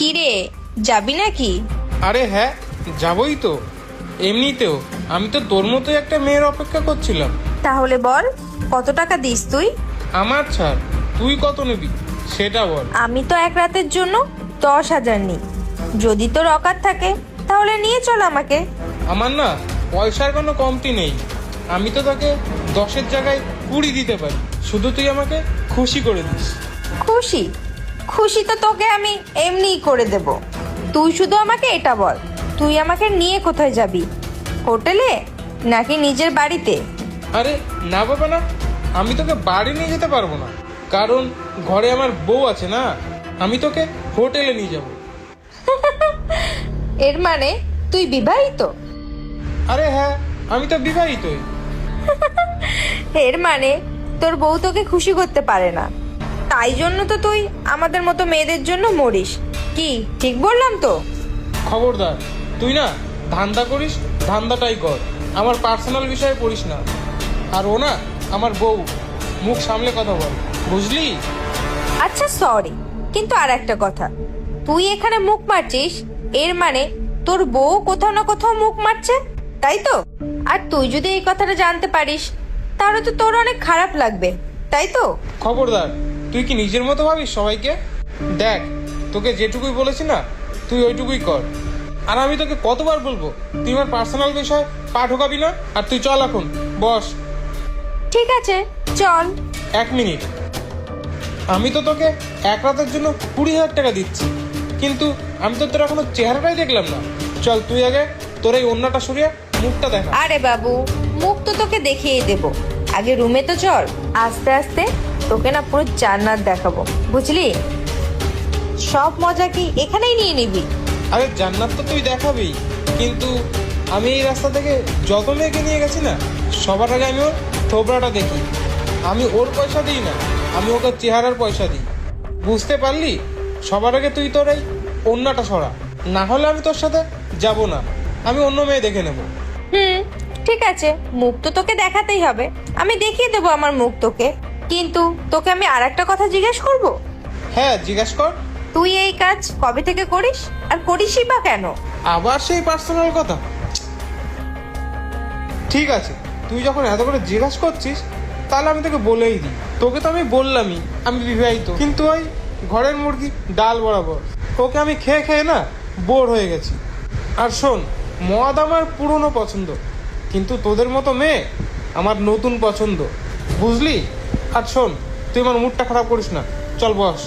কি রে, যাবি নাকি? আরে হ্যাঁ, যাবই তো। এমনিতেও আমি তো তোর মতোই একটা মেয়ের অপেক্ষা করছিলাম। তাহলে বল, কত টাকা দিস তুই? আমার ছাড়, তুই কত নিবি সেটা বল। আমি তো এক রাতের জন্য 10,000 নিই। যদি তোর অকাত থাকে তাহলে নিয়ে চল আমাকে। আমার না পয়সার কোনো কমতি নেই। আমি তো তোকে 10-এর জায়গায় 20 দিতে পারি, শুধু তুই আমাকে খুশি করে দিস। খুশি? খুশি তো তোকে আমি এমনিই করে দেব। তুই শুধু আমাকে এটা বল, তুই আমাকে নিয়ে কোথায় যাবি? হোটেলে নাকি নিজের বাড়িতে? আরে না বাবা না, আমি তোকে বাড়ি নিয়ে যেতে পারবো না, কারণ ঘরে আমার বউ আছে না। আমি তোকে হোটেলে নিয়ে যাব। এর মানে তুই বিবাহিত? আরে হ্যাঁ, আমি তো বিবাহিতই। এর মানে তোর বউ তোকে খুশি করতে পারে না, তাই জন্য তো তুই আমাদের মতো মেয়েদের জন্য মরিস। কি ঠিক বললাম তো? খবরদার, তুই না ধান্দা করিস, ধান্দাটাই কর। আমার পার্সোনাল বিষয়ে পড়িস না। আর ও না আমার বউ, মুখ সামলে কথা বল, বুঝলি? আচ্ছা সরি, কিন্তু আর একটা কথা, তুই এখানে মুখ মারছিস, এর মানে তোর বউ কোথাও না কোথাও মুখ মারছে, তাই তো? আর তুই যদি এই কথাটা জানতে পারিস তাহলে তো তোর অনেক খারাপ লাগবে, তাই তো? খবরদার, তুই কি নিজের মতো ভাবিস সবাইকে? দেখ, তোকে যেটুকুই বলেছি না, তুই ওইটুকুই কর। আর আমি তোকে কতবার বলবো, তুই আমার পার্সোনাল বিষয় পা ঢোকাবি না। আর তুই চল এখন, বস। ঠিক আছে, চল। 1 মিনিট। আমি তো তোকে এক রাতের জন্য 20,000 টাকা দিচ্ছি, কিন্তু আমি তো তোর এখনো চেহারাটাই দেখলাম না। চল তুই আগে তোর এই অন্যটা সরিয়ে মুখটা দেখা। আরে বাবু, মুখ তো তোকে দেখিয়েই দেবো, আগে রুমে তো চল। আস্তে আস্তে তোকে না পুরো জান্নাত দেখাবো, বুঝলি? সব মজা কি এখানেই নিয়ে নিবি? আরে জান্নাত তো তুই দেখাবি, কিন্তু আমি এই রাস্তা থেকে যত মেয়েকে নিয়ে গেছি না, সবার আগে আমি ওর থোবড়াটা দেখি। আমি ওর পয়সা দিই না, আমি ওকে চেহারার পয়সা দিই। বুঝতে পারলি? সবার আগে তুই তোর এই অন্যটা সরা, না হলে আমি তোর সাথে যাব না। আমি অন্য মেয়ে দেখে নেব। ঠিক আছে, মুখ তো তোকে দেখাতেই হবে, আমি দেখিয়ে দেবো আমার মুখ তোকে। কিন্তু তোকে আমি আর একটা কথা জিজ্ঞেস করব। হ্যাঁ, জিজ্ঞাসা কর। তুই এই কাজ কবে থেকে করিস, আর করিসই বা কেন? আবার সেই পার্সোনাল কথা? ঠিক আছে, তুই যখন এত করে জিজ্ঞাসা করছিস, তাহলে আমি তোকে বলেই দিই। তোকে তো আমি বললামই আমি বিবাহিত, কিন্তু ওই ঘরের মুরগি ডাল বরাবর, ওকে আমি খেয়ে খেয়ে না বোর হয়ে গেছি। আর শোন, মদ আমার পুরনো পছন্দ, কিন্তু তোদের মতো মেয়ে আমার নতুন পছন্দ, বুঝলি? আর শোন, তুই আমার মুডটা খারাপ করিস না, চল বস।